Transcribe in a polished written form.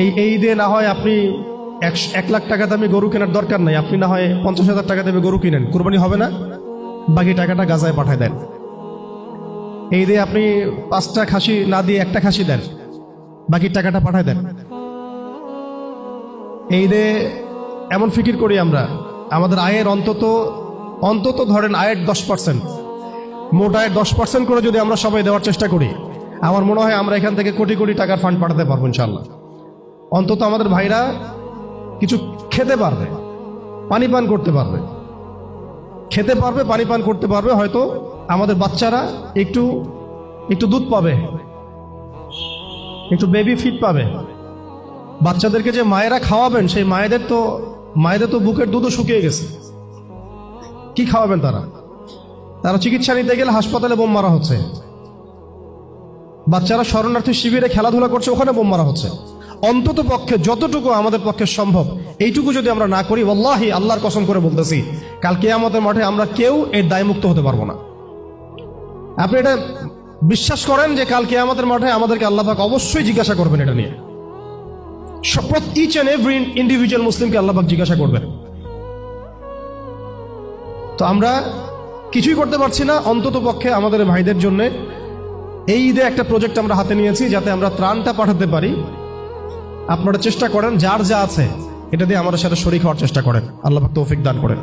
এই ঈদে না হয় আপনি 1 লাখ টাকা দামে গরু কেনার দরকার নাই, আপনি না হয় 50,000 টাকা দেবে গরু কিনেন, কুরবানি হবে না? বাকি টাকাটা গাজায় পাঠায় দেন। এই ঈদে আপনি 5টা খাসি না দিয়ে 1টা খাসি দেন, বাকি টাকাটা পাঠায় দেন। এই ঈদে এমন ফিকির করি আমরা, আমাদের আয়ের অন্তত ধরেন আয়ের 10%, মোট আয়ের 10% করে যদি আমরা সবাই দেওয়ার চেষ্টা করি, আমার মনে হয় আমরা এখান থেকে কোটি কোটি টাকার ফান্ড পাঠাতে পারবো ইনশাল্লাহ। অন্তত আমাদের ভাইরা কিছু খেতে পারবে, পানি পান করতে পারবে, খেতে পারবে, পানি পান করতে পারবে। হয়তো আমাদের বাচ্চারা একটু দুধ পাবে, একটু বেবি ফিড পাবে। বাচ্চাদেরকে যে মায়েরা খাওয়াবেন, সেই মায়েদের তো বুকের দুধও শুকিয়ে গেছে। কি খাওয়াবেন তারা চিকিৎসা নিতে গেলে হাসপাতালে বোম মারা হচ্ছে। বাচ্চারা শরণার্থী শিবিরে খেলাধুলা করছে, ওখানে বোম মারা হচ্ছে। অন্তত পক্ষে যতটুকু আমাদের পক্ষে সম্ভব এইটুকু যদি আমরা না করি, ওয়াল্লাহি আল্লাহর কসম করে বলতেছি, কাল কিয়ামতের মাঠে আমরা কেউ এর দায়মুক্ত হতে পারবো না। আপনি এটা বিশ্বাস করেন যে কাল কিয়ামতের মাঠে আমাদেরকে আল্লাহ পাক অবশ্যই জিজ্ঞাসা করবেন এটা নিয়ে। ইচ অ্যান্ড এভরি ইন্ডিভিজুয়াল মুসলিমকে আল্লাহ পাক জিজ্ঞাসা করবেন। তো আমরা কিছুই করতে পারছি না, অন্তত পক্ষে আমাদের ভাইদের জন্য এই ঈদে একটা প্রজেক্ট আমরা হাতে নিয়েছি, যাতে আমরা ত্রাণটা পাঠাতে পারি। আপনারা চেষ্টা করেন, যার যা আছে এটা দিয়ে আমাদের সাথে শরীক হওয়ার চেষ্টা করেন। আল্লাহ পাক তৌফিক দান করেন।